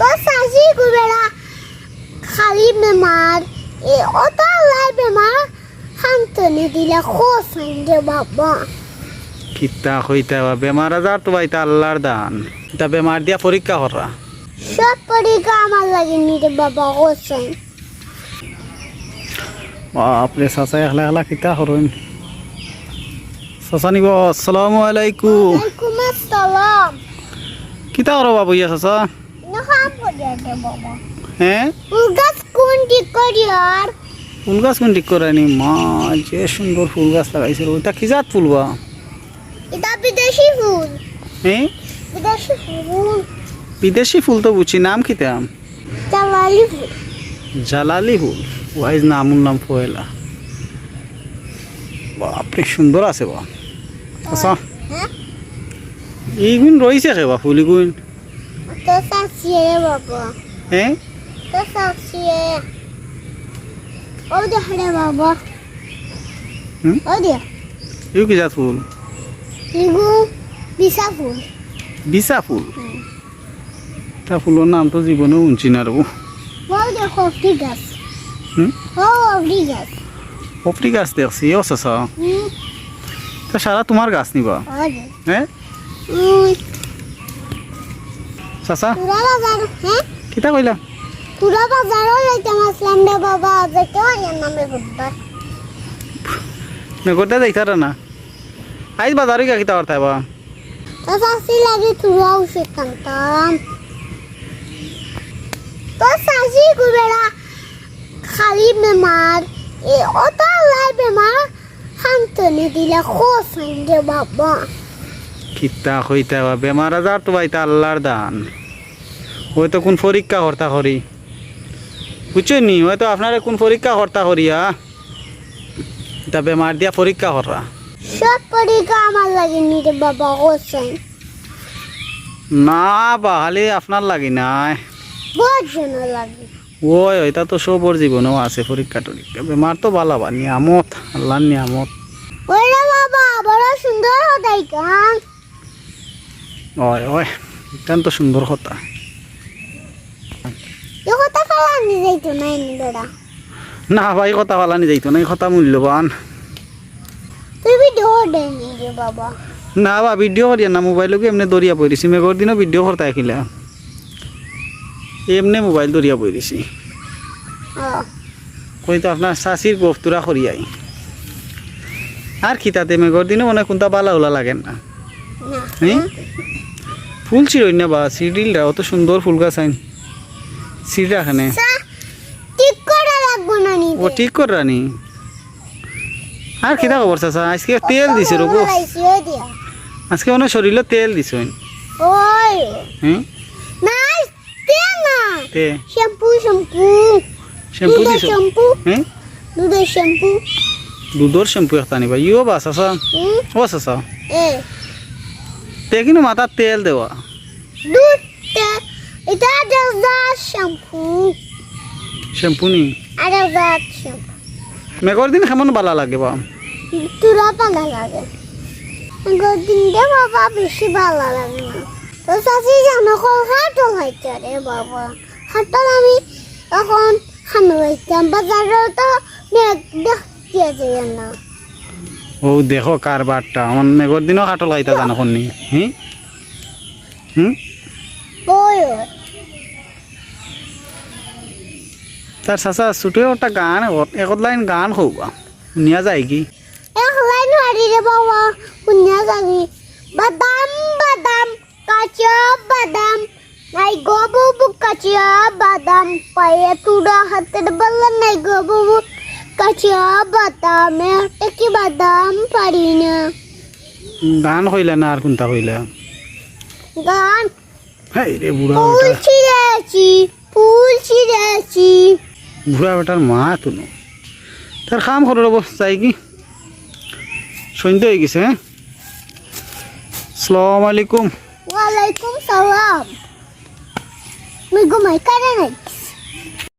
তো সাজি গুবেরা খালি বেমার এ অত লাই বেমার হান্তনি দিলে খোসাইন রে বাবা কিতা হইতা বেমার আজার তো বাইতা আল্লাহর দান তা বেমার দিয়া পরীক্ষা করা সব পরীক্ষা আমার লাগেনি রে বাবা খোসাইন বাপরে চাচা একলা একলা কিতা করুন চাচা নিব আসসালামু আলাইকুম ওয়ালাইকুম আসসালাম কিতা করো বাবু ইয়া চাচা নখাম পড়িয়া রে বাবা হ্যাঁ উগাস কোন ঠিক করিয়ার ফুল গাছ কোন ঠিক করানি মা যে সুন্দর ফুল গাছ লাগাইছে ওইটা কি জাত ফুল বা এটা বিদেশি ফুল হ্যাঁ বিদেশি ফুল বিদেশি ফুল তো বুঝি নাম কিতা চালালি ফুল জালালি ফুল ওয়াইজ নামুর নাম পয়লা বাপরে সুন্দর আছে বা আচ্ছা হ্যাঁ এইগুণ রয়েছে কেবা ফুলিগুণ তো সাসিয়ে রে বাবা হ্যাঁ তো সাসিয়ে ও দেখ রে বাবা হুম? ও দেখ ইউ কি জাত ফুল ইগু বিসা ফুল বিশা ফুল তা ফুলের নাম তো জীবনে শুনছি না রবু ও দেখ অফরি গাছ হুম ও অফরি গাছ পপরি গাছ দেখছি ও চাচা হুম তা সারা তোমার গাছ নিবা ও দেখ হ্যাঁ চাচা পুরা বাজার হ্যাঁ কিতা কইলা পুরা বাজারও যাইতাম আসলাম রে বাবা যেতে হয় নামে বুধবার মেঘরটা যাইতারা না আইজ বাজারে গা কিতা করতে বা তো সাসি লাগে তুরাও শিখতাম তো সাসি গুবেরা খালি বেমার এ অত লাই বেমার হান্তনি দিলে খোসাইন রে বাবা কিতা হইতা বা বেমার আজার তো বাইতা আল্লাহর দান হয়তো কোন পরীক্ষা কর্তা করি বুঝছো নি হয়তো আপনারা কোন পরীক্ষা কর্তা করিয়া তা বেমার দিয়া পরীক্ষা করা সব পরীক্ষা আমার লাগেনি রে বাবা খোসাইন না বা খালি আপনার লাগি নাই বহুত জন লাগে ওই ওইটা তো সবর জীবনেও আছে পরীক্ষা টরীক্ষা বেমার তো ভালো বা নিয়ামত আল্লাহর নিয়ামত ওই রে বাবা বড় সুন্দর হতাই কান ওই ওই এটা তো সুন্দর কথা এ কথা ফালানি যাইতো না এনে বেড়া না ভাই কথা ভালানি যাইতো না এই কথা মূল্যবান তুই ভিডিও দেনি রে বাবা না বা ভিডিও করিয়া না মোবাইলকে এমনি দরিয়া পড়িছি মেঘর দিনও ভিডিও করতে আঁকিলা এমনি মোবাইল দরিয়া পড়িছি কই তো আপনার শাশির গফতুরা করিয়াই আর খিতাতে মেঘর দিনও মনে কোনটা বালা ওলা লাগেন না হ্যাঁ ফুল ছিড়ই না বা সিডিলটা অত সুন্দর ফুল গাছ আইন সিডা খানে ঠিক করা লাগবো না নি ও ঠিক কর রানি আর খিতা খবর চাচা আজকে তেল দিছে রবো আজকে মনে শরীরে তেল দিছ ওই হ্যাঁ না তেল না তে শ্যাম্পু শ্যাম্পু শ্যাম্পু দিছ শ্যাম্পু হ্যাঁ দুধের শ্যাম্পু দুধর শ্যাম্পু একটা নিবা ইও বা চাচা ও চাচা এ তে কিন্তু মাথার তেল দেওয়া দুধ এটা দেওদার শ্যাম্পু শ্যাম্পু নি আর দেওদার শ্যাম্পু মেঘর দিন কেমন বালা লাগে বা তুরা পালা লাগে গদিন দে বাবা বেশি ভালো লাগে না তো চাষি জানো কল হাটল হাইতে রে বাবা হাটল আমি এখন খানো হইতাম বাজারে তো দেখতে যায় না ও দেখো কারবারটা আমার মেঘর দিনও কাটল খাইতা জানো কন্নি হুম হুম ওই তার চাচা ছুটে ওটা গান একত লাইন গান খোবা শুনিয়া যায় কি এক লাইন হারি রে বাবা শুনিয়া যাবি বাদাম বাদাম কাঁচা বাদাম নাই গো বাবু কাঁচা বাদাম পায়ে তুড়া হাতের বললা নাই গো বাবু কাঁচা বাদাম কি বাদাম পারি না গান কইলা না আর কোনটা কইলা গান হাই রে বুড়া ফুল বেটা ছিঁড়েছি ফুল ছিঁড়েছি বুড়া বেটার মা তুনো তার কাম করে রব চাই কি সন্ধ্যা হয়ে গেছে হ্যাঁ আসসালামু আলাইকুম ওয়ালাইকুম সালাম মুই ঘুমাই কারে নাই